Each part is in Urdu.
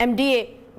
MDA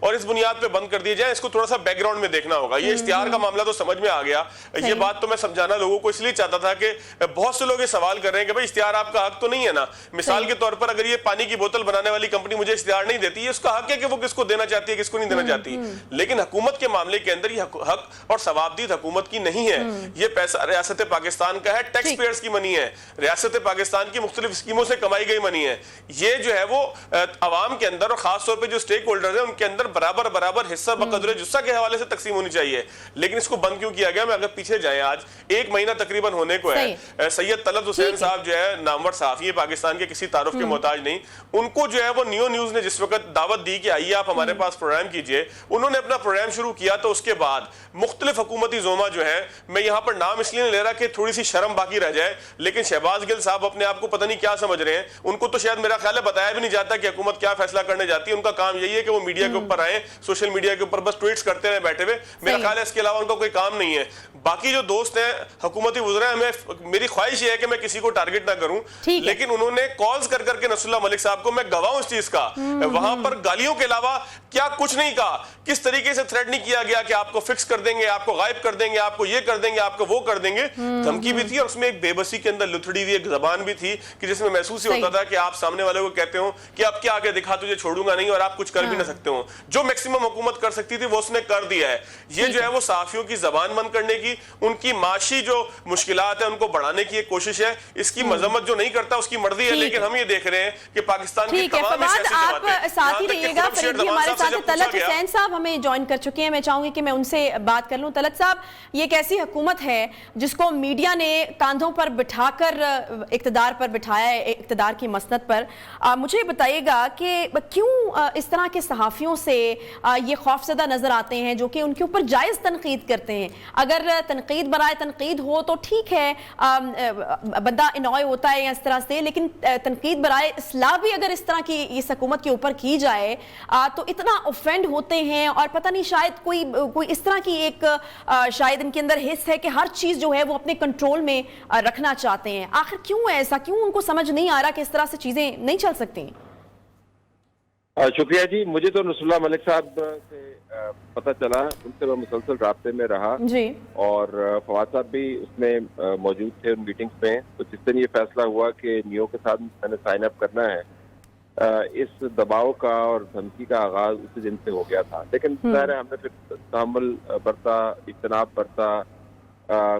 اور اس بنیاد پہ بند کر دیے جائیں. اس کو تھوڑا سا بیک گراؤنڈ میں دیکھنا ہوگا. یہ اشتہار کا معاملہ تو سمجھ میں آ گیا. یہ بات تو میں سمجھانا لوگوں کو اس لیے چاہتا تھا کہ بہت سے لوگ یہ سوال کر رہے ہیں کہ بھائی اشتہار آپ کا حق تو نہیں ہے نا. مثال کے طور پر اگر یہ پانی کی بوتل بنانے والی کمپنی مجھے اشتہار نہیں دیتی, یہ اس کا حق ہے کہ وہ کس کو دینا چاہتی ہے کس کو نہیں دینا چاہتی. لیکن حکومت کے معاملے کے اندر یہ حق اور ثوابدید حکومت کی نہیں ہے. یہ پیسہ ریاست پاکستان کا ہے, ٹیکس پیئرز کی منی ہے, ریاست پاکستان کی مختلف اسکیموں سے کمائی گئی منی ہے. یہ جو ہے وہ عوام کے اندر اور خاص طور پہ جو سٹیک ہولڈرز ہیں ان کے اندر برابر حصہ بقدر جثہ کے حوالے سے تقسیم ہونی چاہیے. لیکن اس کو بند کیوں کیا گیا؟ میں اگر پیچھے جائیں, آج 1 مہینہ تقریباً ہونے کو ہے, سید طلعت حسین صاحب جو ہے نامور صحافی ہیں, پاکستان کے کسی تعارف کے محتاج نہیں, ان کو جو ہے وہ نیو نیوز نے جس وقت دعوت دی کہ آئیے آپ ہمارے پاس پروگرام کیجئے, انہوں نے اپنا پروگرام شروع کیا تو اس کے بعد مختلف حکومتی زوما جو ہے, میں یہاں پر نام اس لیے نہیں لے رہا کہ تھوڑی سی شرم باقی رہ جائے, لیکن شہباز گل صاحب اپنے آپ کو پتہ نہیں کیا سمجھ رہے ہیں. ان کو تو شاید میرا خیال ہے بتایا بھی نہیں جاتا کہ حکومت کیا فیصلہ کرنے جاتی ہے. ان کا کام یہی ہے کہ وہ میڈیا کے اوپر آئیں, سوشل میڈیا کے اوپر بس ٹویٹس کرتے رہے بیٹھے ہوئے. میرا خیال ہے اس کے علاوہ ان کا کوئی کام نہیں ہے. باقی جو دوست ہیں حکومتی وزراء ہیں, میری خواہش یہ ہے کہ میں کسی کو ٹارگٹ نہ کروں, لیکن انہوں نے کالز کر کے نصر اللہ ملک صاحب کو, میں گواہ ہوں اس چیز کا, وہاں پر گالیوں کے علاوہ کیا کچھ نہیں کہا. کس طریقے سے تھریٹ نہیں کیا گیا کہ آپ کو فکس کر دیں گے, آپ کو غائب کر دیں گے, آپ کو یہ کر دیں گے, آپ کو وہ کر دیں گے. دھمکی بھی تھی اور اس میں ایک بے بسی کے اندر لتھڑی ہوئی ایک زبان بھی تھی کہ جس میں محسوس ہی ہوتا تھا کہ آپ سامنے والے کو کہتے ہو کہ اب کیا آگے دکھا تجھے چھوڑوں گا نہیں, اور آپ کچھ کر بھی نہ سکتے ہو. جو میکسیمم حکومت کر سکتی تھی وہ اس نے کر دیا ہے. یہ جو ہے وہ صحافیوں کی زبان بند کرنے کی, ان کی معاشی جو مشکلات ہیں ان کو بڑھانے کی ایک کوشش ہے. اس کی مذمت جو نہیں کرتا اس کی مرضی ہے, لیکن ہم یہ دیکھ رہے ہیں کہ پاکستان کی تمام آپ ساتھ ہی رہیے گا. فرید بھی ہمارے ساتھ طلعت حسین صاحب ہمیں جوائن کر چکے ہیں. میں چاہوں گی کہ میں ان سے بات کر لوں. طلعت صاحب, یہ ایک ایسی حکومت ہے جس کو میڈیا نے کاندھوں پر بٹھا کر اقتدار پر بٹھایا ہے, اقتدار کی مسند پر. مجھے بتائیے گا کہ کیوں اس طرح کے صحافیوں سے یہ خوفزدہ نظر آتے ہیں جو کہ ان کے اوپر جائز تنقید کرتے ہیں. اگر تنقید برائے تنقید ہو تو ٹھیک ہے, بندہ انوائے ہوتا ہے اس طرح سے, لیکن تنقید برائے اصلاح بھی اگر اس طرح کی اس حکومت کے اوپر کی جائے تو اتنا اوفینڈ ہوتے ہیں. اور پتہ نہیں شاید کوئی اس طرح کی ایک شاید ان کے اندر حص ہے کہ ہر چیز جو ہے وہ اپنے کنٹرول میں رکھنا چاہتے ہیں. آخر کیوں ایسا, کیوں ان کو سمجھ نہیں آ رہا کہ اس طرح سے چیزیں نہیں چل سکتی؟ شکریہ جی. مجھے تو نصر اللہ ملک صاحب سے پتہ چلا, ان سے میں مسلسل رابطے میں رہا جی, اور فواد صاحب بھی اس میں موجود تھے ان میٹنگز میں. تو جس دن یہ فیصلہ ہوا کہ نیو کے ساتھ میں نے سائن اپ کرنا ہے, اس دباؤ کا اور دھمکی کا آغاز اسی دن سے ہو گیا تھا. لیکن ظاہر ہے ہم نے پھر تحمل برتا, اجتناب برتا,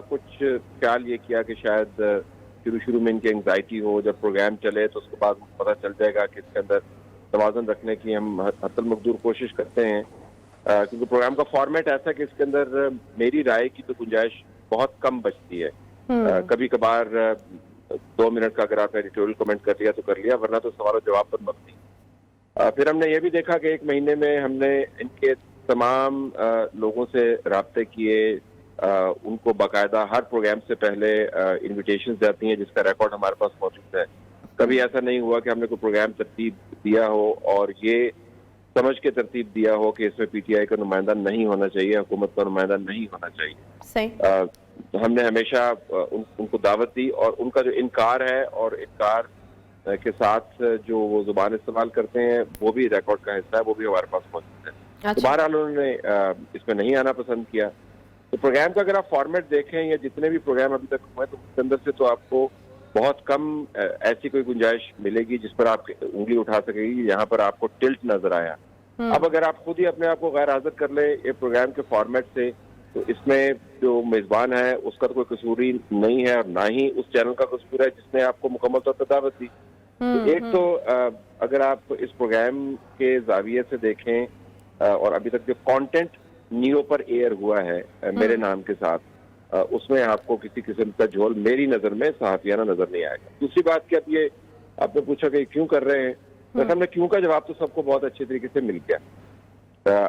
کچھ خیال یہ کیا کہ شاید شروع میں ان کی انگزائٹی ہو, جب پروگرام چلے تو اس کے بعد پتہ چل جائے گا کہ اس کے اندر توازن رکھنے کی ہم حتی المقدور کوشش کرتے ہیں. کیونکہ پروگرام کا فارمیٹ ایسا کہ اس کے اندر میری رائے کی تو گنجائش بہت کم بچتی ہے. کبھی کبھار 2 منٹ کا اگر آپ نے ایڈیٹوریل کمنٹ کر لیا تو کر لیا, ورنہ تو سوال و جواب پر مبنی. پھر ہم نے یہ بھی دیکھا کہ 1 مہینے میں ہم نے ان کے تمام لوگوں سے رابطے کیے, ان کو باقاعدہ ہر پروگرام سے پہلے انویٹیشنز جاتی ہیں جس کا ریکارڈ ہمارے پاس موجود ہے. کبھی ایسا نہیں ہوا کہ ہم نے کوئی پروگرام ترتیب دیا ہو اور یہ سمجھ کے ترتیب دیا ہو کہ اس میں پی ٹی آئی کا نمائندہ نہیں ہونا چاہیے, حکومت کا نمائندہ نہیں ہونا چاہیے. صحیح. ہم نے ہمیشہ ان کو دعوت دی, اور ان کا جو انکار ہے اور انکار کے ساتھ جو وہ زبان استعمال کرتے ہیں وہ بھی ریکارڈ کا حصہ ہے, وہ بھی ہمارے پاس موجود ہے. تو بہرحال انہوں نے اس میں نہیں آنا پسند کیا. تو پروگرام کا اگر آپ فارمیٹ دیکھیں یا جتنے بھی پروگرام ابھی تک ہوئے تو اس کے اندر سے تو آپ کو بہت کم ایسی کوئی گنجائش ملے گی جس پر آپ انگلی اٹھا سکے گی یہاں پر آپ کو ٹلٹ نظر آیا. اب اگر آپ خود ہی اپنے آپ کو غیر حاضر کر لیں یہ پروگرام کے فارمیٹ سے, تو اس میں جو میزبان ہے اس کا تو کوئی قصور نہیں ہے, اور نہ ہی اس چینل کا قصور ہے جس نے آپ کو مکمل طور پر دعوت دی. تو ایک تو اگر آپ اس پروگرام کے زاویے سے دیکھیں, اور ابھی تک جو کانٹینٹ نیو پر ایئر ہوا ہے میرے نام کے ساتھ, اس میں آپ کو کسی قسم کا جھول میری نظر میں صحافیانہ نظر نہیں آئے گا. دوسری بات کہ اب یہ آپ نے پوچھا کہ کیوں کر رہے ہیں, ویسے ہم نے کیوں کا جواب تو سب کو بہت اچھے طریقے سے مل گیا.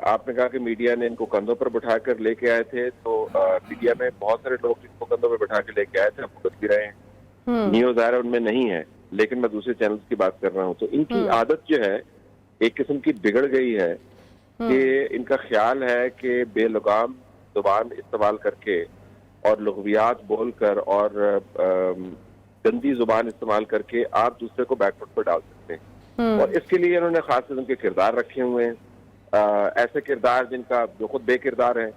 آپ نے کہا کہ میڈیا نے ان کو کندھوں پر بٹھا کر لے کے آئے تھے, تو میڈیا میں بہت سارے لوگ جن کو کندھوں پر بٹھا کے لے کے آئے تھے ہم بھگت بھی رہے ہیں. نیو ظاہر ان میں نہیں ہے, لیکن میں دوسرے چینلز کی بات کر رہا ہوں. تو ان کی عادت جو ہے ایک قسم کی بگڑ گئی ہے کہ ان کا خیال ہے کہ بے لگام زبان استعمال کر کے اور لغویات بول کر اور گندی زبان استعمال کر کے آپ دوسرے کو بیک فٹ پر ڈال سکتے ہیں. اور اس کے لیے انہوں نے خاص قسم کے کردار رکھے ہوئے ہیں، ایسے کردار جن کا جو خود بے کردار ہیں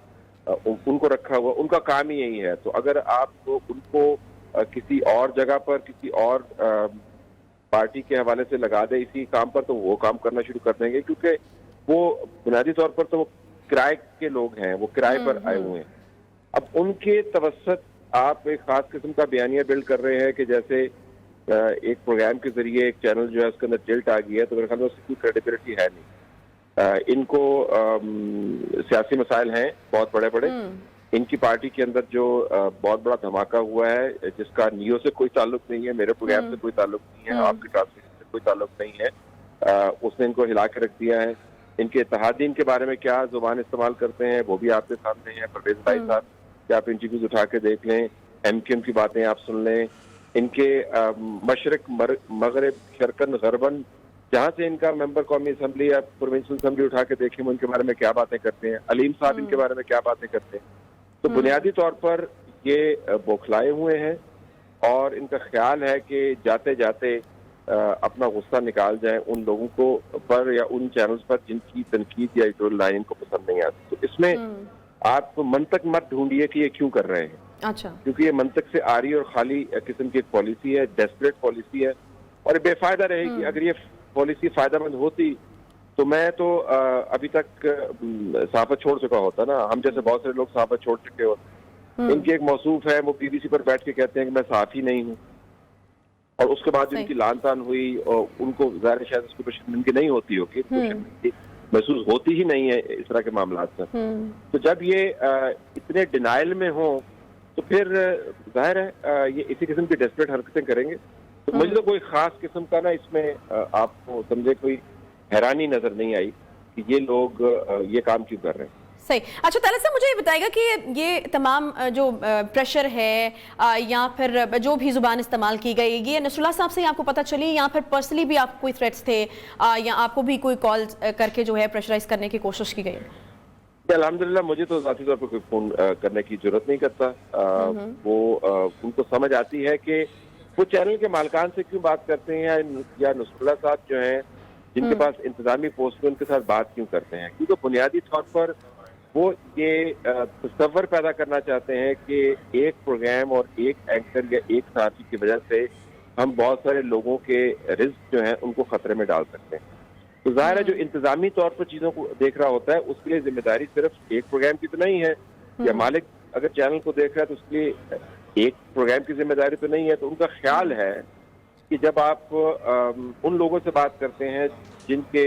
ان کو رکھا ہوا، ان کا کام ہی یہی ہے۔ تو اگر آپ ان کو کسی اور جگہ پر کسی اور پارٹی کے حوالے سے لگا دے اسی کام پر، تو وہ کام کرنا شروع کر دیں گے، کیونکہ وہ بنیادی طور پر تو وہ کرائے کے لوگ ہیں، وہ کرائے پر آئے ہوئے ہیں۔ اب ان کے توسط آپ ایک خاص قسم کا بیانیہ بلڈ کر رہے ہیں کہ جیسے ایک پروگرام کے ذریعے ایک چینل جو ہے اس کے اندر ٹلٹ آ گیا ہے، تو میرے خیال میں اس کی کوئی کریڈیبلٹی ہے نہیں۔ ان کو سیاسی مسائل ہیں بہت بڑے بڑے، ان کی پارٹی کے اندر جو بہت بڑا دھماکہ ہوا ہے جس کا نیو سے کوئی تعلق نہیں ہے، میرے پروگرام سے کوئی تعلق نہیں ہے، آپ کی ٹرانسمیشن سے کوئی تعلق نہیں ہے، اس نے ان کو ہلا کے رکھ دیا ہے۔ ان کے اتحادین کے بارے میں کیا زبان استعمال کرتے ہیں وہ بھی آپ کے سامنے ہے۔ پرویز بھائی صاحب کہ آپ انٹرویوز اٹھا کے دیکھ لیں، ایم کیو ایم کی باتیں آپ سن لیں، ان کے مشرق مغرب شرقن غربن جہاں سے ان کا ممبر قومی اسمبلی یا پروونشل اسمبلی اٹھا کے دیکھیں وہ ان کے بارے میں کیا باتیں کرتے ہیں، علیم صاحب ان کے بارے میں کیا باتیں کرتے ہیں۔ تو بنیادی طور پر یہ بوکھلائے ہوئے ہیں اور ان کا خیال ہے کہ جاتے جاتے اپنا غصہ نکال جائیں ان لوگوں کو پر یا ان چینلز پر جن کی تنقید یا ایڈیٹوریل لائن ان کو پسند نہیں آتی۔ تو اس میں آپ منطق مت ڈھونڈیے کہ یہ کیوں کر رہے ہیں، اچھا، کیونکہ یہ منطق سے آری اور خالی قسم کی ایک پالیسی ہے، ڈیسپریٹ پالیسی ہے اور یہ بے فائدہ رہے گی۔ اگر یہ پالیسی فائدہ مند ہوتی تو میں تو ابھی تک صحافت چھوڑ چکا ہوتا نا، ہم جیسے بہت سارے لوگ صحافت چھوڑ چکے ہوتے۔ ان کی ایک موصوف ہے، وہ بی بی سی پر بیٹھ کے کہتے ہیں کہ میں صحافی نہیں ہوں، اور اس کے بعد ان کی لعن طعن ہوئی اور ان کو ظاہر شاید اس کو شرمندگی نہیں ہوتی ہوگی، شرمندگی محسوس ہوتی ہی نہیں ہے اس طرح کے معاملات سے۔ تو جب یہ اتنے ڈینائل میں ہوں تو پھر ظاہر ہے یہ اسی قسم کی ڈیسپریٹ حرکتیں کریں گے۔ تو مجھے تو کوئی خاص قسم کا نا اس میں آپ کو سمجھے کوئی حیرانی نظر نہیں آئی کہ یہ لوگ یہ کام کیوں کر رہے ہیں۔ صحیح۔ اچھا طلعت صاحب، مجھے یہ بتائے گا کہ یہ تمام جو پریشر ہے یا پھر جو بھی زبان استعمال کی گئی، یہ نصر اللہ صاحب سے آپ کو پتہ چلی یا پھر پرسنلی بھی آپ کو کوئی تھریٹس تھے یا آپ کو بھی کوئی کال کر کے جو ہے پریشرائز کرنے کی کوشش کی گئی؟ الحمدللہ مجھے تو ذاتی طور پر کوئی فون کرنے کی ضرورت نہیں کرتا۔ وہ ان کو سمجھ آتی ہے کہ وہ چینل کے مالکان سے کیوں بات کرتے ہیں یا نصر اللہ صاحب جو ہیں جن کے پاس انتظامی پوسٹ ان کے ساتھ بات کیوں کرتے ہیں، کیونکہ بنیادی طور پر وہ یہ تصور پیدا کرنا چاہتے ہیں کہ ایک پروگرام اور ایک اینکر یا ایک صحافی کی وجہ سے ہم بہت سارے لوگوں کے رزق جو ہیں ان کو خطرے میں ڈال سکتے ہیں۔ تو ظاہر ہے جو انتظامی طور پر چیزوں کو دیکھ رہا ہوتا ہے اس کے لیے ذمہ داری صرف ایک پروگرام کی تو نہیں ہے، یا مالک اگر چینل کو دیکھ رہا ہے تو اس کے لیے ایک پروگرام کی ذمہ داری تو نہیں ہے۔ تو ان کا خیال ہے کہ جب آپ ان لوگوں سے بات کرتے ہیں جن کے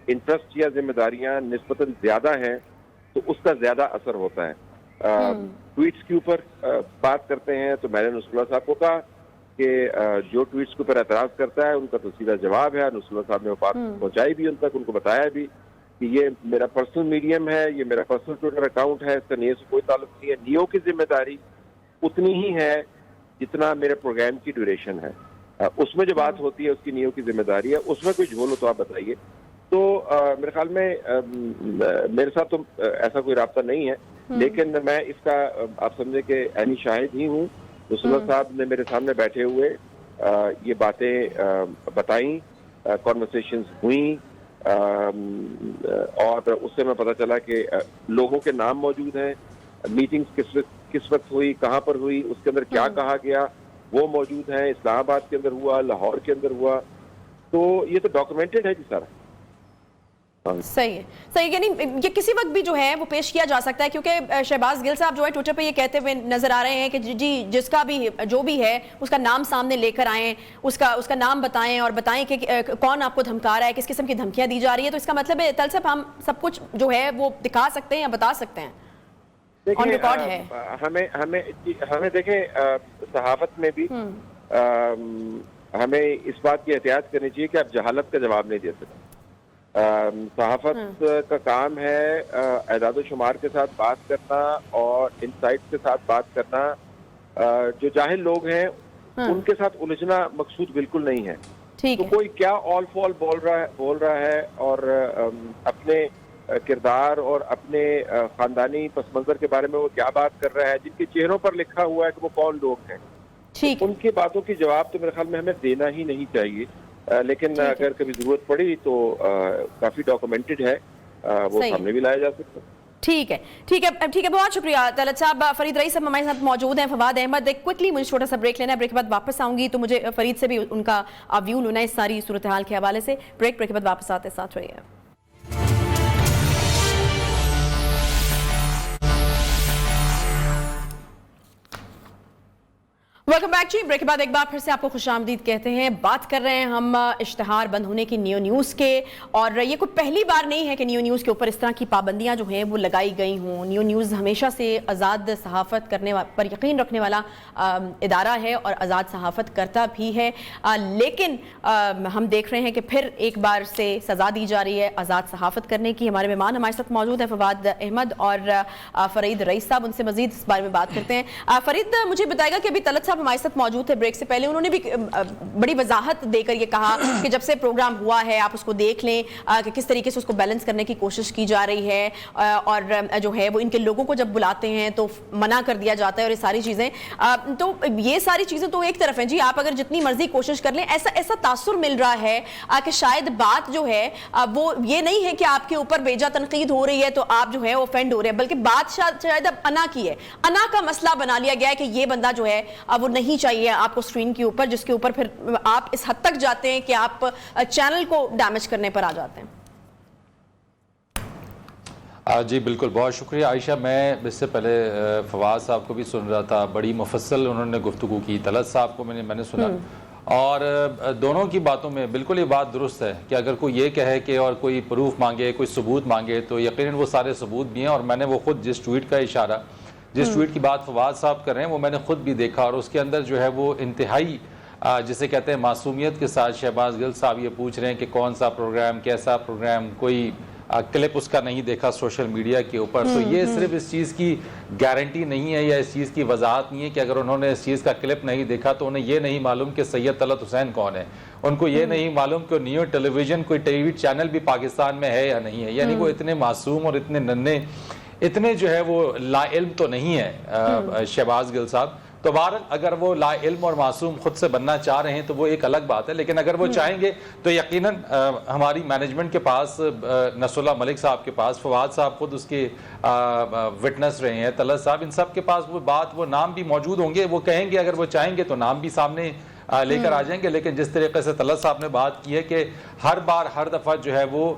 انٹرسٹ یا ذمہ داریاں نسبتاً زیادہ ہیں تو اس کا زیادہ اثر ہوتا ہے۔ ٹویٹس کے اوپر بات کرتے ہیں تو میں نے نصر اللہ صاحب کو کہا کہ جو ٹویٹس کے اوپر اعتراض کرتا ہے ان کا تو سیدھا جواب ہے۔ نصر اللہ صاحب نے وہ بات پہنچائی بھی ان تک، ان کو بتایا بھی کہ یہ میرا پرسنل میڈیم ہے، یہ میرا پرسنل ٹویٹر اکاؤنٹ ہے، اس کا نیو سے کوئی تعلق نہیں ہے۔ نیو کی ذمہ داری اتنی ہی ہے جتنا میرے پروگرام کی ڈیوریشن ہے، اس میں جو بات ہوتی ہے اس کی نیو کی ذمہ داری ہے، اس میں کوئی جھول ہو تو آپ بتائیے۔ تو میرے خیال میں میرے ساتھ تو ایسا کوئی رابطہ نہیں ہے، لیکن میں اس کا آپ سمجھے کہ عینی شاہد ہی ہوں۔ نصر اللہ صاحب نے میرے سامنے بیٹھے ہوئے یہ باتیں بتائیں، کانورسیشنز ہوئیں، اور اس سے میں پتہ چلا کہ لوگوں کے نام موجود ہیں، میٹنگز کس وقت ہوئی، کہاں پر ہوئی، اس کے اندر کیا کہا گیا وہ موجود ہیں، اسلام آباد کے اندر ہوا، لاہور کے اندر ہوا، تو یہ تو ڈاکومنٹڈ ہے جی سارا۔ صحیح ہے، صحیح، یعنی یہ کسی وقت بھی جو ہے وہ پیش کیا جا سکتا ہے، کیونکہ شہباز گل صاحب جو ہے ٹویٹر پہ یہ کہتے ہوئے نظر آ رہے ہیں کہ جی جس کا بھی جو بھی ہے اس کا نام سامنے لے کر آئیں، اس کا نام بتائیں اور بتائیں کہ کون آپ کو دھمکا رہا ہے، کس قسم کی دھمکیاں دی جا رہی ہے۔ تو اس کا مطلب ہے طلعت صاحب ہم سب کچھ جو ہے وہ دکھا سکتے ہیں یا بتا سکتے ہیں، آن ریکارڈ ہے۔ ہمیں دیکھیں صحافت میں بھی ہمیں اس بات کی احتیاط کرنی چاہیے کہ آپ جہالت کا جواب نہیں دے سکتے۔ صحافت کا کام ہے اعداد و شمار کے ساتھ بات کرنا اور انسائٹ کے ساتھ بات کرنا۔ جو جاہل لوگ ہیں ان کے ساتھ الجھنا مقصود بالکل نہیں ہے۔ تو کوئی کیا آل فال بول رہا ہے اور اپنے کردار اور اپنے خاندانی پس منظر کے بارے میں وہ کیا بات کر رہا ہے، جن کے چہروں پر لکھا ہوا ہے کہ وہ کون لوگ ہیں، ان کی باتوں کی جواب تو میرے خیال میں ہمیں دینا ہی نہیں چاہیے، لیکن اگر کبھی ضرورت پڑی تو کافی ڈاکومنٹڈ ہے، وہ سامنے بھی لایا جا سکتا ہے۔ ٹھیک ہے، بہت شکریہ طلعت صاحب۔ فرید رئیس صاحب ہمارے ساتھ موجود ہیں، فواد احمد۔ ایک کوئکلی مجھے چھوٹا سا بریک لینا ہے، بریک کے بعد واپس آؤں گی تو مجھے فرید سے بھی ان کا ویو لینا ہے اس ساری صورتحال کے حوالے سے۔ بریک کے بعد واپس آتے، ساتھ رہیے۔ ویلکم بیک جی۔ بریک کے بعد ایک بار پھر سے آپ کو خوش آمدید کہتے ہیں۔ بات کر رہے ہیں ہم اشتہار بند ہونے کی نیو نیوز کے، اور یہ کوئی پہلی بار نہیں ہے کہ نیو نیوز کے اوپر اس طرح کی پابندیاں جو ہیں وہ لگائی گئی ہوں۔ نیو نیوز ہمیشہ سے آزاد صحافت کرنے پر یقین رکھنے والا ادارہ ہے اور آزاد صحافت کرتا بھی ہے، لیکن ہم دیکھ رہے ہیں کہ پھر ایک بار سے سزا دی جا رہی ہے آزاد صحافت کرنے کی۔ ہمارے مہمان ہمارے ساتھ موجود ہیں فواد احمد اور فرید رئیس صاحب، ان سے مزید اس بارے میں بات کرتے ہیں۔ فرید مجھے بتائے گا کہ ابھی طلعت صاحب ہمارے ساتھ موجود تھے بریک سے پہلے، انہوں نے بھی بڑی وضاحت دے کر یہ کہا کہ جب سے پروگرام ہوا ہے آپ اس کو دیکھ لیں کہ کس طریقے سے اس کو بیلنس کرنے کی کوشش کی جا رہی ہے، اور جو ہے وہ ان کے لوگوں کو جب بلاتے ہیں تو منع کر دیا جاتا ہے اور یہ ساری چیزیں۔ تو یہ ساری چیزیں تو ایک طرف ہیں جی، آپ اگر جتنی مرضی کوشش کر لیں، ایسا تاثر مل رہا ہے کہ شاید بات جو ہے وہ یہ نہیں ہے کہ آپ کے اوپر بیجا تنقید ہو رہی ہے تو آپ جو ہے اوفینڈ ہو رہے ہیں، بلکہ بات شاید اب انا کی ہے، انا کا مسئلہ بنا لیا گیا ہے کہ یہ بندہ جو ہے وہ نہیں چاہیے آپ کو اسکرین کے اوپر، جس کے اوپر پھر آپ اس حد تک جاتے ہیں کہ آپ چینل کو ڈیمیج کرنے پر آ جاتے ہیں۔ جی بالکل، بہت شکریہ عائشہ۔ میں اس سے پہلے فواد صاحب کو بھی سن رہا تھا، بڑی مفصل انہوں نے گفتگو کی، طلعت صاحب کو میں نے سنا، اور دونوں کی باتوں میں بالکل یہ بات درست ہے کہ اگر کوئی یہ کہے کہ اور کوئی پروف مانگے، کوئی ثبوت مانگے، تو یقیناً وہ سارے ثبوت بھی ہیں، اور میں نے وہ خود جس ٹویٹ کا اشارہ، جس ٹویٹ کی بات فواد صاحب کر رہے ہیں، وہ میں نے خود بھی دیکھا، اور اس کے اندر جو ہے وہ انتہائی جسے کہتے ہیں معصومیت کے ساتھ شہباز گل صاحب یہ پوچھ رہے ہیں کہ کون سا پروگرام، کیسا پروگرام، کوئی کلپ اس کا نہیں دیکھا سوشل میڈیا کے اوپر۔ تو یہ صرف اس چیز کی گارنٹی نہیں ہے یا اس چیز کی وضاحت نہیں ہے کہ اگر انہوں نے اس چیز کا کلپ نہیں دیکھا تو انہیں یہ نہیں معلوم کہ سید طلعت حسین کون ہے، ان کو یہ نہیں معلوم کہ نیو ٹیلی ویژن کوئی ٹی وی چینل بھی پاکستان میں ہے یا نہیں ہے۔ یعنی وہ اتنے معصوم اور اتنے ننھے، اتنے جو ہے وہ لا علم تو نہیں ہے شہباز گل صاحب۔ تو بہرحال اگر وہ لا علم اور معصوم خود سے بننا چاہ رہے ہیں تو وہ ایک الگ بات ہے، لیکن اگر وہ چاہیں گے تو یقیناً ہماری مینجمنٹ کے پاس، نصر اللہ ملک صاحب کے پاس، فواد صاحب خود اس کے وٹنس رہے ہیں، طلعت صاحب، ان سب کے پاس وہ بات، وہ نام بھی موجود ہوں گے، وہ کہیں گے اگر وہ چاہیں گے تو نام بھی سامنے لے کر آ جائیں گے۔ لیکن جس طریقے سے طلعت صاحب نے بات کی ہے کہ ہر بار ہر دفعہ جو ہے وہ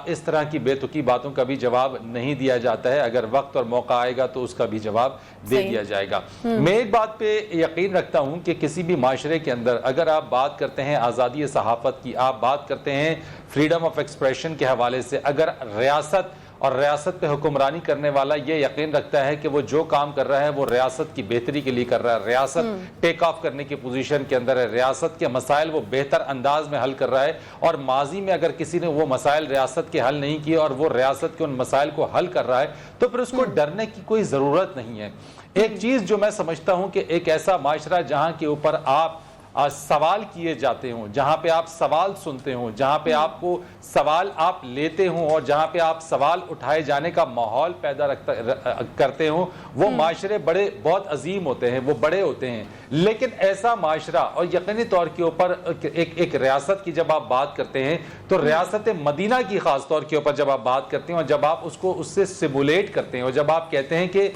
اس طرح کی بے تکی باتوں کا بھی جواب نہیں دیا جاتا ہے، اگر وقت اور موقع آئے گا تو اس کا بھی جواب دے دیا جائے گا۔ میں ایک بات پہ یقین رکھتا ہوں کہ کسی بھی معاشرے کے اندر اگر آپ بات کرتے ہیں آزادی صحافت کی، آپ بات کرتے ہیں فریڈم آف ایکسپریشن کے حوالے سے، اگر ریاست اور ریاست پہ حکمرانی کرنے والا یہ یقین رکھتا ہے کہ وہ جو کام کر رہا ہے وہ ریاست کی بہتری کے لیے کر رہا ہے، ریاست ٹیک آف کرنے کی پوزیشن کے اندر ہے، ریاست کے مسائل وہ بہتر انداز میں حل کر رہا ہے، اور ماضی میں اگر کسی نے وہ مسائل ریاست کے حل نہیں کیے اور وہ ریاست کے ان مسائل کو حل کر رہا ہے تو پھر اس کو ڈرنے کی کوئی ضرورت نہیں ہے۔ ایک چیز جو میں سمجھتا ہوں کہ ایک ایسا معاشرہ جہاں کے اوپر آپ سوال کیے جاتے ہوں، جہاں پہ آپ سوال سنتے ہوں، جہاں پہ آپ کو سوال آپ لیتے ہوں، اور جہاں پہ آپ سوال اٹھائے جانے کا ماحول پیدا کرتے ہوں، وہ معاشرے بہت عظیم ہوتے ہیں، وہ بڑے ہوتے ہیں۔ لیکن ایسا معاشرہ، اور یقینی طور کے اوپر ایک ریاست کی جب آپ بات کرتے ہیں تو ریاست مدینہ کی خاص طور کے اوپر جب آپ بات کرتے ہیں، اور جب آپ اس کو اس سے سیمولیٹ کرتے ہیں، اور جب آپ کہتے ہیں کہ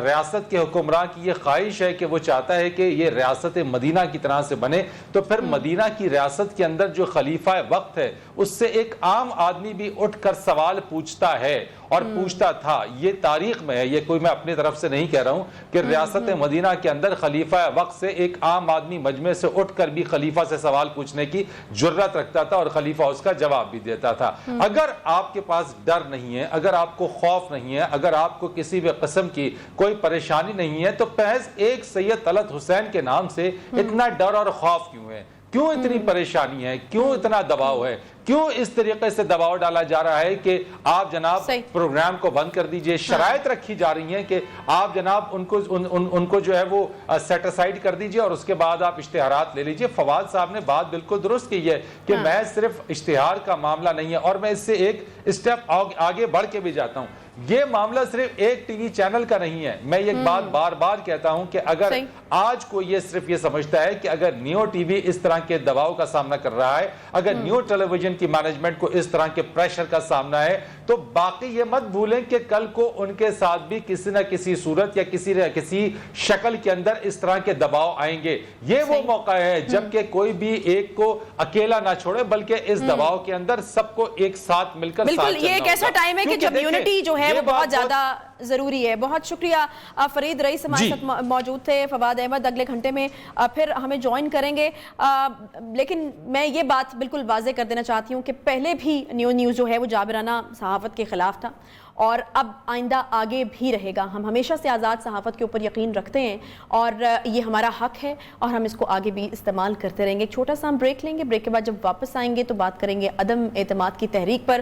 ریاست کے حکمراں کی یہ خواہش ہے کہ وہ چاہتا ہے کہ یہ ریاست مدینہ کی طرح سے بنے، تو پھر مدینہ کی ریاست کے اندر جو خلیفہ وقت ہے اس سے ایک عام آدمی بھی اٹھ کر سوال پوچھتا ہے اور پوچھتا تھا۔ یہ تاریخ میں ہے، یہ کوئی میں اپنی طرف سے نہیں کہہ رہا ہوں کہ ریاست مدینہ کے اندر خلیفہ وقت سے ایک عام آدمی مجمع سے اٹھ کر بھی خلیفہ سے سوال پوچھنے کی جرات رکھتا تھا اور خلیفہ اس کا جواب بھی دیتا تھا۔ اگر آپ کے پاس ڈر نہیں ہے، اگر آپ کو خوف نہیں ہے، اگر آپ کو کسی بھی قسم کی کوئی پریشانی نہیں ہے، تو محض ایک سید طلعت حسین کے نام سے اتنا ڈر اور خوف کیوں ہے؟ کیوں اتنی پریشانی ہے؟ کیوں اتنا دباؤ ہے؟ کیوں اس طریقے سے دباؤ ڈالا جا رہا ہے کہ آپ جناب پروگرام کو بند کر دیجئے؟ شرائط رکھی جا رہی ہیں کہ آپ جناب ان کو جو ہے وہ سیٹ اسائیڈ کر دیجئے اور اس کے بعد آپ اشتہارات لے لیجئے۔ فواد صاحب نے بات بالکل درست کی ہے کہ میں صرف اشتہار کا معاملہ نہیں ہے، اور میں اس سے ایک اسٹیپ آگے بڑھ کے بھی جاتا ہوں۔ یہ معاملہ صرف ایک ٹی وی چینل کا نہیں ہے. میں یہ بات بار بار کہتا ہوں کہ اگر آج کو یہ صرف یہ سمجھتا ہے کہ اگر نیو ٹی وی اس طرح کے دباؤ کا سامنا کر رہا ہے, اگر نیو ٹیلی ویژن کی مینجمنٹ کو اس طرح کے پریشر کا سامنا ہے, تو باقی یہ مت بھولیں کہ کل کو ان کے ساتھ بھی کسی نہ کسی صورت یا کسی نہ کسی شکل کے اندر اس طرح کے دباؤ آئیں گے. یہ وہ موقع ہے جبکہ کوئی بھی ایک کو اکیلا نہ چھوڑے, بلکہ اس دباؤ کے اندر سب کو ایک ساتھ مل کر بالکل یہ ایک ایسا ٹائم ہے کہ جب یونٹی جو ہے وہ بہت زیادہ ضروری ہے. بہت شکریہ. فرید رئیس ہمارے ساتھ موجود تھے. فواد احمد اگلے گھنٹے میں پھر ہمیں جوائن کریں گے, لیکن میں یہ بات بالکل واضح کر دینا چاہتی ہوں کہ پہلے بھی نیوز جو ہے وہ جابرانہ صحافت کے خلاف تھا, اور اب آئندہ آگے بھی رہے گا. ہم ہمیشہ سے آزاد صحافت کے اوپر یقین رکھتے ہیں, اور یہ ہمارا حق ہے, اور ہم اس کو آگے بھی استعمال کرتے رہیں گے. ایک چھوٹا سا ہم بریک لیں گے. بریک کے بعد جب واپس آئیں گے تو بات کریں گے عدم اعتماد کی تحریک پر.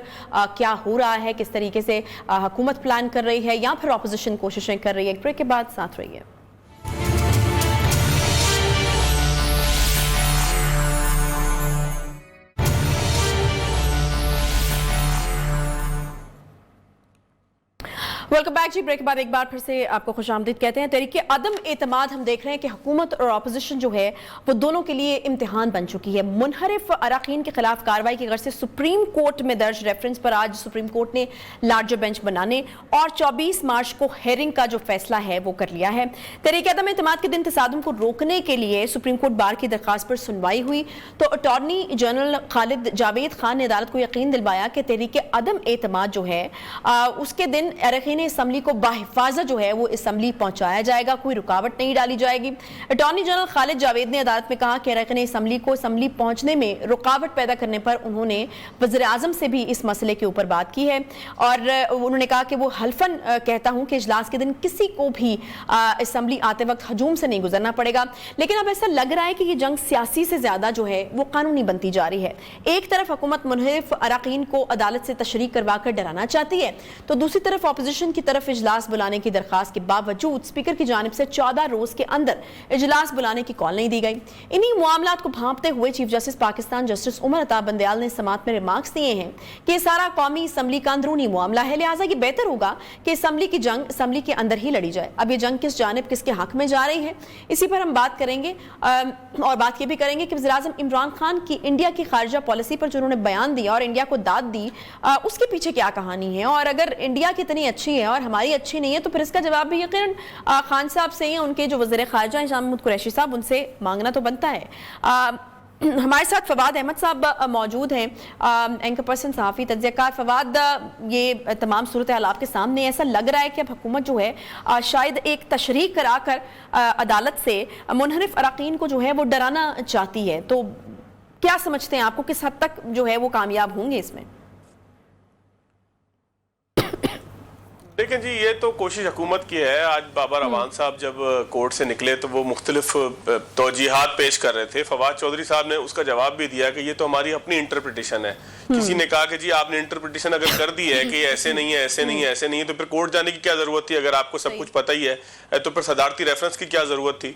کیا ہو رہا ہے, کس طریقے سے حکومت پلان کر رہی ہے یا پھر اپوزیشن کوششیں کر رہی ہے. ایک بریک کے بعد ساتھ رہیے. ویلکم بیک جی. بریک کے بعد ایک بار پھر سے آپ کو خوش آمدید کہتے ہیں. تحریک عدم اعتماد ہم دیکھ رہے ہیں کہ حکومت اور اپوزیشن جو ہے وہ دونوں کے لیے امتحان بن چکی ہے. منحرف اراکین کے خلاف کارروائی کی غرض سے سپریم کورٹ میں درج ریفرنس پر آج سپریم کورٹ نے لارجر بینچ بنانے اور 24 مارچ کو ہیئرنگ کا جو فیصلہ ہے وہ کر لیا ہے. تحریک عدم اعتماد کے دن تصادم کو روکنے کے لیے سپریم کورٹ بار کی درخواست پر سنوائی ہوئی تو اٹارنی جنرل خالد جاوید خان نے عدالت کو یقین دلوایا کہ تحریک عدم اعتماد جو ہے اس کے دن اراکین اسمبلی کو باحفاظت جو ہے وہ اسمبلی پہنچایا جائے گا, کوئی رکاوٹ نہیں ڈالی جائے گی. اٹارنی جنرل خالد جاوید نے عدالت میں کہا کہ اراکین اسمبلی کو اسمبلی پہنچنے میں رکاوٹ پیدا کرنے پر انہوں نے وزیر اعظم سے بھی اس مسئلے کے اوپر بات کی ہے, اور انہوں نے کہا کہ وہ حلفاً کہتا ہوں کہ اجلاس کے دن کسی کو بھی اسمبلی آتے وقت ہجوم سے نہیں گزرنا پڑے گا. لیکن اب ایسا لگ رہا ہے کہ یہ جنگ سیاسی سے زیادہ جو ہے وہ قانونی بنتی جا رہی ہے. ایک طرف حکومت منحرف اراکین کو عدالت سے تشریح کروا کر ڈرانا چاہتی ہے, تو دوسری طرف اپوزیشن کی طرف اجلاس بلانے کی درخواست کے باوجود اسپیکر کی جانب سے 14 روز کے اندر اجلاس بلانے کی کال نہیں دی گئی. انہی معاملات کو بھانپتے ہوئے chief justice Pakistan justice Umar Ata Bandial نے سماعت میں ریمارکس دیے ہیں کہ یہ سارا قومی اسمبلی کا اندرونی معاملہ ہے, لہٰذا یہ بہتر ہوگا کہ اسمبلی کی جنگ اسمبلی کے اندر ہی لڑی جائے. اب یہ جنگ کس جانب کس کے حق میں جا رہی ہے, اسی پر ہم بات کریں گے, اور بات یہ بھی کریں گے کہ وزیر اعظم عمران خان کی انڈیا کی خارجہ پالیسی پر جو انہوں نے بیان دیا اور انڈیا کو داد دی, اس کے پیچھے کیا کہانی ہے, اور اگر انڈیا کتنی اچھی ہے اور ہماری اچھی نہیں ہے تو پھر اس کا جواب بھی یقیناً خان صاحب سے یا ان کے جو وزیر خارجہ ہیں شاہ محمود قریشی صاحب ان سے مانگنا تو بنتا ہے. ہمارے ساتھ فواد احمد صاحب موجود ہیں, اینکر پرسن صحافی تجزیہ کار. فواد, یہ تمام صورتحال آپ کے سامنے, ایسا لگ رہا ہے کہ اب حکومت جو ہے شاید ایک تشریح کرا کر عدالت سے منحرف اراکین کو جو ہے وہ ڈرانا چاہتی ہے, تو کیا سمجھتے ہیں آپ کو کس حد تک جو ہے وہ کامیاب ہوں گے اس میں؟ دیکھیں جی, یہ تو کوشش حکومت کی ہے. آج بابر اعوان صاحب جب کورٹ سے نکلے تو وہ مختلف توجیحات پیش کر رہے تھے. فواد چودھری صاحب نے اس کا جواب بھی دیا کہ یہ تو ہماری اپنی انٹرپریٹیشن ہے. کسی نے کہا کہ جی آپ نے انٹرپریٹیشن اگر کر دی ہے کہ یہ ایسے نہیں ہے, ایسے نہیں ہے, ایسے نہیں ہے, تو پھر کورٹ جانے کی کیا ضرورت تھی؟ اگر آپ کو سب کچھ پتہ ہی ہے تو پھر صدارتی ریفرنس کی کیا ضرورت تھی؟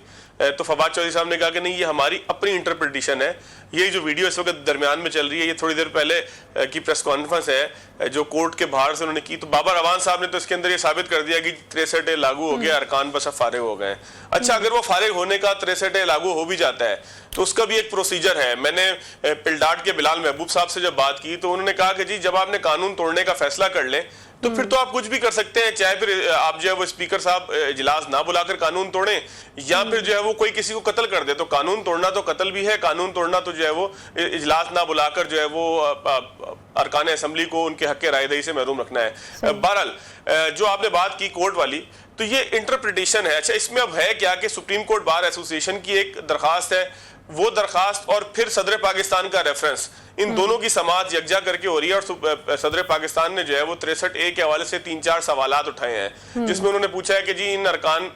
تو فواد چودھری صاحب نے کہا کہ نہیں, یہ ہماری اپنی انٹرپریٹیشن ہے. یہ جو ویڈیو اس وقت درمیان میں چل رہی ہے, یہ تھوڑی دیر پہلے کی پریس کانفرنس ہے جو کورٹ کے باہر سے انہوں نے کی. تو بابر اعوان صاحب نے تو اس کے اندر یہ ثابت کر دیا کہ 63 لاگو ہو گیا, ارکان بس اب فارغ ہو گئے. اچھا, اگر وہ فارغ ہونے کا 63 لاگو ہو بھی جاتا ہے تو اس کا بھی ایک پروسیجر ہے. میں نے پلڈاٹ کے بلال محبوب صاحب سے جب بات کی تو انہوں نے کہا کہ جی جب آپ نے قانون توڑنے کا فیصلہ کر لیں تو پھر تو آپ کچھ بھی کر سکتے ہیں, چاہے پھر آپ جو ہے وہ اسپیکر صاحب اجلاس نہ بلا کر قانون توڑیں, یا پھر جو ہے وہ کوئی کسی کو قتل کر دے. تو قانون توڑنا تو قتل بھی ہے, قانون توڑنا تو جو ہے وہ اجلاس نہ بلا کر جو ہے وہ ارکان اسمبلی کو ان کے حق رائے دہی سے محروم رکھنا ہے. بہرحال جو آپ نے بات کی کورٹ والی, تو یہ انٹرپریٹیشن ہے. اچھا, اس میں اب ہے کیا کہ سپریم کورٹ بار ایسوسی ایشن کی ایک درخواست ہے, وہ درخواست اور پھر صدر پاکستان کا ریفرنس, ان دونوں کی سماعت یکجا کر کے ہو رہی ہے. اور صدر پاکستان نے جو ہے وہ 63A کے حوالے سے 3-4 سوالات اٹھائے ہیں جس میں انہوں نے پوچھا ہے کہ جی ان ارکان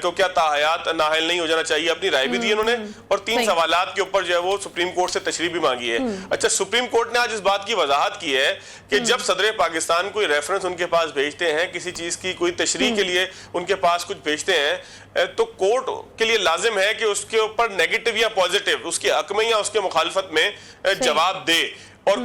کو کیا تاحیات نااہل نہیں ہو جانا چاہیے. اپنی رائے بھی دی انہوں نے, اور 3 سوالات کے اوپر جو ہے وہ سپریم کورٹ سے تشریح بھی مانگی ہے. اچھا, سپریم کورٹ نے آج اس بات کی وضاحت کی ہے کہ جب صدر پاکستان کوئی ریفرنس ان کے پاس بھیجتے ہیں, کسی چیز کی کوئی تشریح کے لیے ان کے پاس کچھ بھیجتے ہیں, تو کورٹ کے لیے لازم ہے کہ اس کے اوپر نیگیٹو یا پازیٹو, اس کے حق میں یا اس کے مخالفت میں جواب دے. اور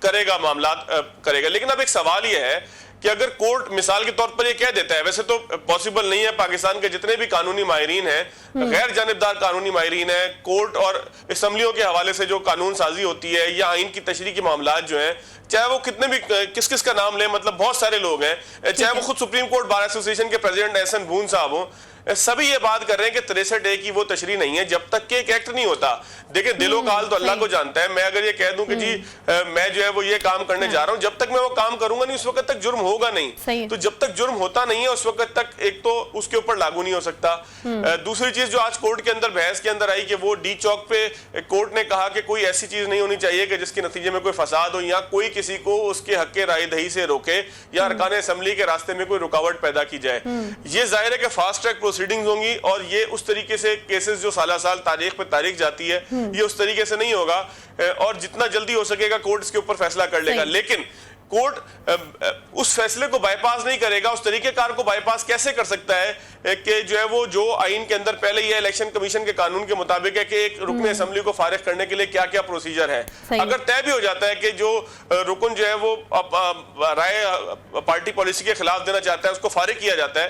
کرے گا معاملات کرے گا. لیکن اب ایک سوال یہ ہے کہ اگر کورٹ مثال کے طور پر یہ کہہ دیتا ہے, ویسے تو پاسبل نہیں ہے, پاکستان کے جتنے بھی قانونی ماہرین ہیں, غیر جانبدار قانونی ماہرین ہیں, کورٹ اور اسمبلیوں کے حوالے سے جو قانون سازی ہوتی ہے یا آئین کی تشریح کے معاملات جو ہیں, چاہے وہ کتنے بھی کس کا نام لیں, مطلب بہت سارے لوگ ہیں, چاہے وہ خود سپریم کورٹ بار ایسوسی ایشن کے پریزیڈنٹ احسن بون صاحب ہوں, سبھی یہ بات کر رہے ہیں کہ 63A کی وہ تشریح نہیں ہے جب تک کہ ایک ایکٹ نہیں ہوتا. دیکھیں دل و کال تو اللہ کو جانتا ہے. میں اگر یہ کہہ دوں کہ جی میں جو ہے وہ یہ کام کرنے جا رہا ہوں, جب تک میں وہ کام کروں گا نہیں اس وقت تک جرم ہوگا نہیں. تو جب تک جرم ہوتا نہیں ہے اس وقت تک ایک تو اس کے اوپر لاگو نہیں ہو سکتا. دوسری چیز جو آج کورٹ کے اندر بحث کے اندر آئی کہ وہ ڈی چوک پہ کورٹ نے کہا کہ کوئی ایسی چیز نہیں ہونی چاہیے کہ جس کے نتیجے میں کوئی فساد ہو یا کوئی کسی کو اس کے حق کے رائے دہی سے روکے یا ارکان اسمبلی کے راستے میں کوئی رکاوٹ پیدا کی جائے. یہ ظاہر ہے کہ فاسٹ ٹریک پروسیڈنگز ہوں گی اور یہ اس طریقے سے کیسز جو سالہ سال تاریخ پہ تاریخ جاتی ہے یہ اس طریقے سے نہیں ہوگا, اور جتنا جلدی ہو سکے گا کورٹ اس کے اوپر فیصلہ کر لے گا. لیکن کورٹ اس فیصلے کو بائی پاس نہیں کرے گا. اس طریقہ کار کو بائی پاس کیسے کر سکتا ہے کہ جو ہے وہ جو آئین کے اندر پہلے یہ الیکشن کمیشن کے قانون کے مطابق ہے کہ ایک رکن اسمبلی کو فارغ کرنے کے لیے کیا کیا پروسیجر ہے, اگر طے بھی ہو جاتا ہے کہ جو رکن جو ہے وہ رائے پارٹی پالیسی کے خلاف دینا چاہتا ہے اس کو فارغ کیا جاتا ہے,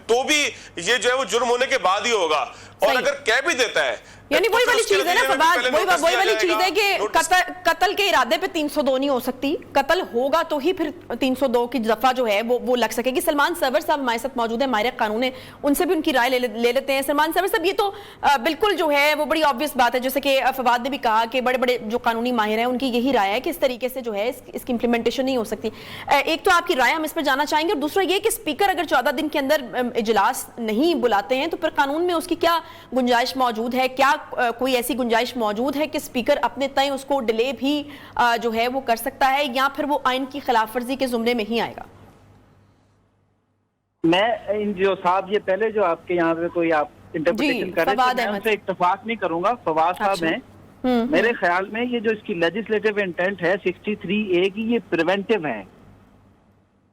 تو بھی یہ جو ہے وہ جرم ہونے کے بعد ہی ہوگا. اور اگر کہہ بھی دیتا ہے یعنی وہی والی چیز ہے نا فواد, وہی والی چیز ہے کہ قتل کے ارادے پہ 302 نہیں ہو سکتی, قتل ہوگا تو ہی پھر 302 کی دفعہ جو ہے وہ لگ سکے گی. سلمان سرور صاحب ہمارے ساتھ موجود ہیں, ماہر قانون ہیں, ان سے بھی ان کی رائے لے لیتے ہیں. سلمان سرور صاحب یہ تو بالکل جو ہے وہ بڑی آبویس بات ہے, جیسے کہ فواد نے بھی کہا کہ بڑے بڑے جو قانونی ماہر ہیں ان کی یہی رائے ہے کہ اس طریقے سے جو ہے اس کی امپلیمنٹیشن نہیں ہو سکتی. ایک تو آپ کی رائے ہم اس پر جانا چاہیں گے, اور دوسرا یہ کہ اسپیکر اگر 14 دن کے اندر اجلاس نہیں بلاتے ہیں تو پھر قانون میں اس کی کیا گنجائش موجود ہے, کیا کوئی ایسی گنجائش موجود ہے کہ اسپیکر اپنے تئیں اس کو ڈیلے بھی جو ہے وہ کر سکتا ہے, یا پھر وہ آئین کی خلاف ورزی کے زمرے میں ہی آئے گا؟ میں جو صاحب یہ پہلے جو آپ کے یہاں پہ کوئی آپ انٹرپریٹیشن کر رہے ہیں میں ان سے اتفاق نہیں کروں گا. فواد صاحب ہیں, میرے خیال میں یہ جو اس کی لیجسلیٹو انٹینٹ ہے 63A کی, یہ پریونٹیو ہے.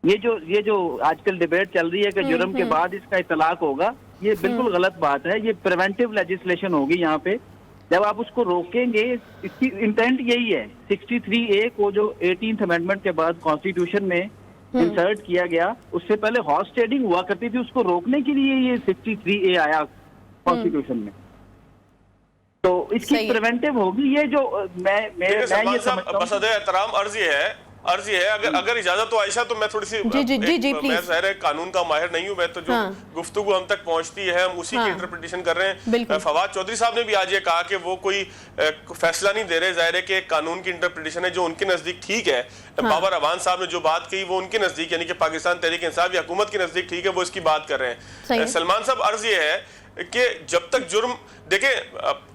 یہ جو آج کل ڈیبیٹ چل رہی ہے کہ جرم کے بعد اس کا اطلاق ہوگا, یہ بالکل غلط بات ہے. یہ پریونٹیو لیجسلیشن ہوگی. یہاں پہ جب آپ اس کو روکیں گے, اس کی انٹینٹ یہی ہے. 63A کو جو 18th امینڈمنٹ کے بعد کانسٹیٹیوشن میں انسرٹ کیا گیا, اس سے پہلے ہارس ٹریڈنگ ہوا کرتی تھی, اس کو روکنے کے لیے یہ 63A آیا کانسٹیٹیوشن میں. تو اس کی پریونٹیو ہوگی. یہ جو میں یہ سمجھتا ہوں, بس احترام عرض یہ ہے اگر اجازت ہو عائشہ تو میں تھوڑی سی, میں ظاہر ہے قانون کا ماہر نہیں ہوں, میں تو جو گفتگو ہم تک پہنچتی ہے ہم اسی کی انٹرپریٹیشن کر رہے ہیں. فواد چودھری صاحب نے بھی آج یہ کہا کہ وہ کوئی فیصلہ نہیں دے رہے, ظاہر ہے کہ قانون کی انٹرپریٹیشن ہے جو ان کے نزدیک ٹھیک ہے. بابر اعوان صاحب نے جو بات کہی وہ ان کے نزدیک یعنی کہ پاکستان تحریک انصاف یا حکومت کے نزدیک ٹھیک ہے, وہ اس کی بات کر رہے ہیں. سلمان صاحب عرض یہ ہے کہ جب تک جرم, دیکھیں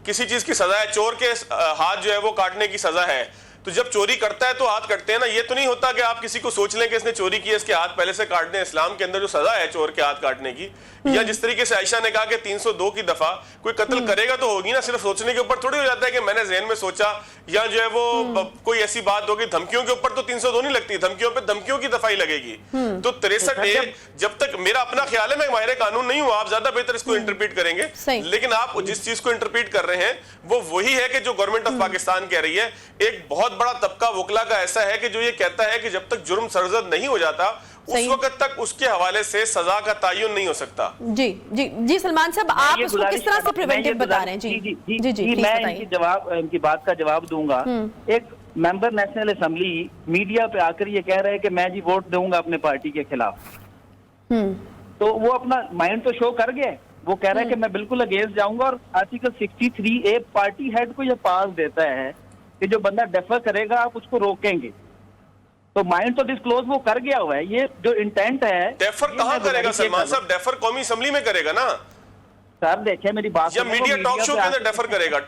کسی چیز کی سزا ہے, چور کے ہاتھ جو ہے وہ کاٹنے کی سزا ہے, تو جب چوری کرتا ہے تو ہاتھ کٹتے ہیں نا. یہ تو نہیں ہوتا کہ آپ کسی کو سوچ لیں کہ اس نے چوری کی ہے اس کے ہاتھ پہلے سے کاٹ دیں. اسلام کے اندر جو سزا ہے چور کے ہاتھ کاٹنے کی, یا جس طریقے سے عائشہ نے کہا کہ 302 کی دفعہ کوئی قتل کرے گا تو ہوگی نا, صرف سوچنے کے اوپر تھوڑی ہو جاتا ہے کہ میں نے ذہن میں سوچا, یا جو ہے وہ کوئی ایسی بات ہوگی. دھمکیوں کے اوپر تو 302 نہیں لگتی, دھمکیوں پہ دھمکیوں کی دفعہ ہی لگے گی. تو 63A جب تک, میرا اپنا خیال ہے, میں ماہر قانون نہیں ہوں, آپ زیادہ بہتر اس کو انٹرپریٹ کریں گے, لیکن آپ جس چیز کو انٹرپریٹ کر رہے ہیں وہ وہی ہے کہ جو گورنمنٹ آف پاکستان کہہ رہی ہے. ایک بہت بڑا طبقہ وکلا کا ایسا ہے کہ جو یہ کہتا ہے کہ جب تک جرم سرزد نہیں ہو جاتا اس وقت تک اس کے حوالے سے سزا کا تعین نہیں ہو سکتا. جی سلمان صاحب آپ اس کو کس طرح سے پریونٹیو بتا رہے ہیں؟ جی میں ان کی بات کا جواب دوں گا. ایک ممبر نیشنل اسمبلی میڈیا پہ آ کر یہ کہہ رہے ہیں کہ میں جی ووٹ دوں گا اپنے پارٹی کے خلاف, تو وہ اپنا مائنڈ تو شو کر گئے. وہ کہہ رہا ہے کہ میں بالکل اگینسٹ جاؤں گا, اور آرٹیکل 63A پارٹی ہیڈ کو یہ پاس دیتا ہے کہ جو بندہ ڈیفر کرے گا آپ اس کو روکیں گے. تو مائنڈ تو ڈسکلوز وہ کر گیا ہوا ہے. یہ جو انٹینٹ ہے, ڈیفر کہاں کرے گا سلمان صاحب؟ ڈیفر قومی اسمبلی میں کرے گا نا سر. دیکھیں میری بات, یا میڈیا ٹاک شو کے اندر ڈیفر کرے گا.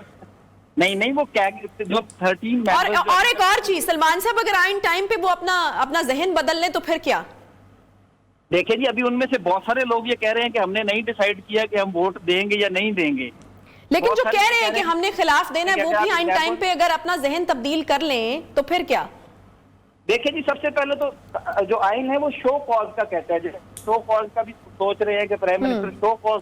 نہیں وہ جو 13 اور ایک اور چیز سلمان صاحب, اگر آئین ٹائم پہ وہ اپنا ذہن بدل لیں تو پھر کیا؟ دیکھیں جی, ابھی ان میں سے بہت سارے لوگ یہ کہہ رہے ہیں کہ ہم نے نہیں ڈیسائیڈ کیا کہ ہم ووٹ دیں گے یا نہیں دیں گے, لیکن جو کہہ رہے ہیں کہ ہم نے خلاف دینا ہے وہ بھی آئین ٹائم پہ اگر اپنا ذہن تبدیل کر لیں تو پھر کیا؟ دیکھیں جی, سب سے پہلے تو جو آئین ہے وہ شو کاز کا کہتا ہے. شو کاز کا بھی سوچ رہے ہیں کہ prime minister show cause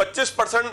25%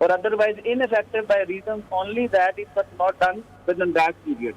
or otherwise ineffective by reasons only that it was not done within that period.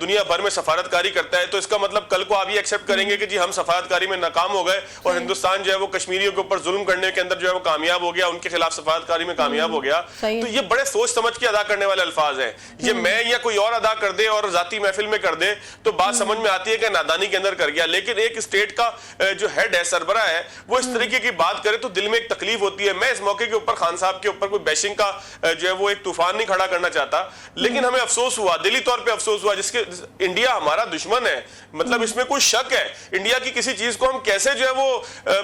دنیا بھر میں سفارتکاری کرتا ہے, تو اس کا مطلب کل کو آپ یہ ایکسیپٹ کریں گے کہ جی ہم سفارتکاری میں ناکام ہو گئے اور ہندوستان جو ہے وہ کشمیریوں کے اوپر ظلم کرنے کے اندر جو ہے وہ کامیاب ہو گیا, ان کے خلاف سفارتکاری میں کامیاب ہو گیا. تو یہ بڑے سوچ سمجھ کے ادا کرنے والے الفاظ ہیں. یہ میں یا کوئی اور ادا کر دے اور ذاتی محفل میں کر دے تو بات سمجھ میں آتی ہے کہ نادانی کے اندر کر گیا, لیکن ایک اسٹیٹ کا جو ہیڈ ہے, سربراہ ہے, وہ اس طریقے کی بات کرے تو دل میں ایک تکلیف ہوتی ہے. میں اس موقع کے اوپر خان صاحب کے اوپر کوئی بیشنگ کا جو ہے وہ ایک طوفان نہیں کھڑا کرنا چاہتا, لیکن ہمیں افسوس ہوا, دلی طور پہ افسوس ہوا, جس کے انڈیا ہمارا دشمن ہے, مطلب اس میں کوئی شک ہے, انڈیا کی کسی چیز کو ہم کیسے جو ہے وہ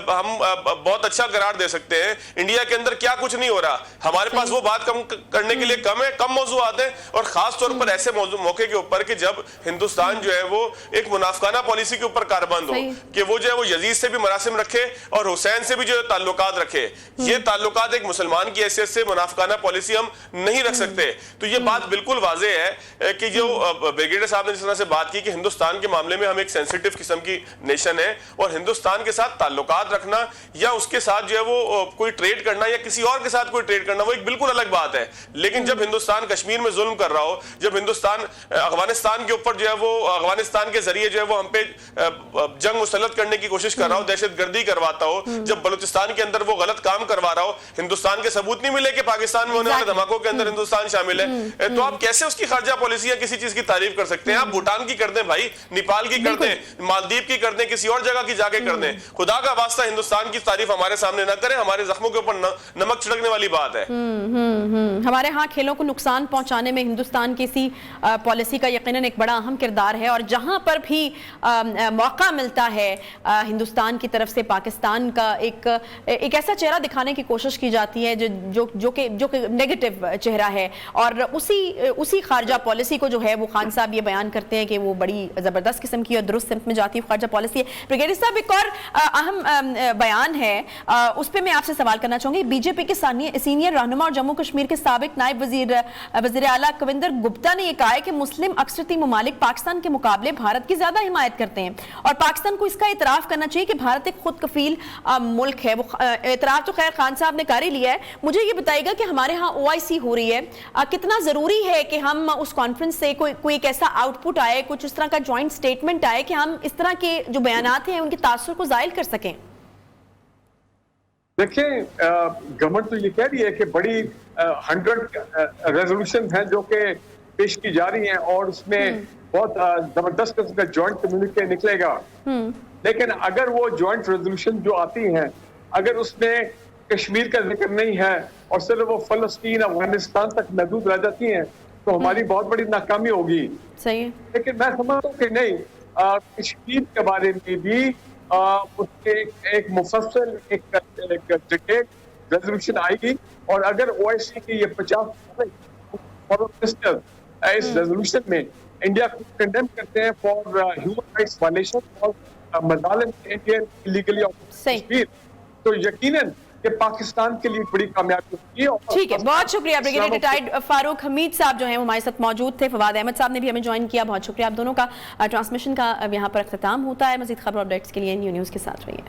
ہم بہت اچھا قرار دے سکتے ہیں. انڈیا کے اندر کیا کچھ نہیں ہو رہا, ہمارے پاس وہ بات کم کرنے کے لیے کم موضوعات ہیں, اور خاص طور پر ایسے موقع کے اوپر کہ جب ہندوستان جو ہے وہ ایک منافقانہ پالیسی کے اوپر کاربند ہو, کہ وہ جو ہے وہ یزید سے بھی مراسم رکھے اور حسین سے بھی جو تعلقات رکھے. یہ تعلقات ایک مسلمان کی حیثیت سے منافقانہ پالیسی ہم نہیں رکھ سکتے. تو یہ بات بالکل واضح ہے کہ جو بریگیڈیئر صاحب نے جس طرح سے بات کی کہ ہندوستان کے معاملے میں ہم ایک سینسیٹیو قسم کی نیشن ہے, اور ہندوستان کے ساتھ تعلقات رکھنا یا اس کے ساتھ جو ہے وہ کوئی ٹریڈ کرنا یا کسی اور کے ساتھ کوئی ٹریڈ کرنا وہ ایک بالکل الگ بات ہے. لیکن جب ہندوستان کشمیر میں ظلم کر رہا ہو, جب ہندوستان افغانستان کے اوپر جو ہے وہ افغانستان کے ذریعے جو ہے وہ ہم پہ جنگ مسلط کرنے کی کوشش کر رہا ہو, دہشت گردی کرواتا ہو, جب بلوچستان کے اندر وہ غلط کام کروا رہا ہو, ہندوستان کے ثبوت نہیں ملے کہ پاکستان میں ہونے والے دھماکوں کے اندر ہندوستان شامل ہے, تو آپ کیسے اس کی خارجہ پالیسی یا کسی چیز کی تعریف کر سکتے ہیں؟ آپ بھوٹان کی کر دیں بھائی, نیپال کی کر دیں, مالدیپ کی کر دیں, کسی اور جگہ کی جا کے کر دیں, خدا کا واسطہ ہندوستان کی تعریف ہمارے سامنے نہ کریں. ہمارے زخموں کے اوپر نمک چھڑکنے والی بات ہے. ہمارے ہاں کھیلوں کو نقصان پہنچانے میں ہندوستان کی اسی پالیسی کا یقیناً ایک بڑا اہم کردار ہے, اور جہاں پر بھی موقع ملتا ہے ہندوستان کی طرف سے پاکستان کا ایک ایسا چہرہ دکھانے کی کوشش کی جاتی ہے جو کہ نیگیٹو چہرہ ہے, اور اسی خارجہ پالیسی کو جو ہے وہ خان صاحب یہ بیان کرتے ہیں کہ وہ بڑی زبردست قسم کی اور درست سمت میں جاتی خارجہ پالیسی ہے. بریگیڈیئر صاحب, ایک اور اہم بیان ہے, اس پہ میں آپ سے سوال کرنا چاہوں گی. بی جے پی کے سینئر رہنما اور جموں کشمیر کے سابق نائب وزیر اعلیٰ کویندر گپتا نے یہ کہا ہے کہ مسلم اکثریتی ممالک پاکستان کے مقابلے بھارت کی زیادہ حمایت کرتے ہیں, اور پاکستان کو اس کا اعتراف کرنا چاہیے کہ بھارت ایک خود کفیل ملک ہے. وہ اعتراف تو خیر خان صاحب نے کر ہی لیا ہے. مجھے یہ بتائیے گا کہ ہمارے ہاں OIC ہو رہی ہے, کتنا ضروری ہے کہ ہم اس کانفرنس سے کوئی ایک ایسا آؤٹ پٹ آئے, کچھ اس طرح کا جوائنٹ سٹیٹمنٹ آئے کہ ہم اس طرح کے جو بیانات ہیں ان کے تاثر کو زائل کر سکیں؟ دیکھیں, گورنمنٹ تو یہ کہہ رہی ہے کہ بڑی 100 ریزولوشن ہیں جو کہ پیش کی جا رہی ہیں, اور اس میں بہت زبردست قسم کا جوائنٹ کمیونکے نکلے گا. لیکن اگر وہ جوائنٹ ریزولوشن جو آتی ہیں اگر اس میں کشمیر کا ذکر نہیں ہے اور صرف وہ فلسطین افغانستان تک محدود رہ جاتی ہیں تو ہماری بہت بڑی ناکامی ہوگی. صحیح ہے. لیکن میں سمجھتا ہوں کہ نہیں, کشمیر کے بارے میں بھی اس کے ایک مفصل ایک ریزولوشن آئے گی, اور اگر OIC کی یہ 50 منسٹر اس ریزولوشن میں انڈیا کو کنڈیم کرتے ہیں فار ہیومن رائٹس وائلیشن اور مظالم انڈین کشمیر, تو یقیناً کہ پاکستان کے لیے بڑی کامیابی ہوگی. ٹھیک ہے, بہت شکریہ. بریگیڈیئر ریٹائرڈ فاروق حمید صاحب جو ہیں ہمارے ساتھ موجود تھے, فواد احمد صاحب نے بھی ہمیں جوائن کیا, بہت شکریہ. آپ دونوں کا ٹرانسمیشن کا یہاں پر اختتام ہوتا ہے. مزید خبر اپڈیٹس کے لیے نیو نیوز کے ساتھ رہیے.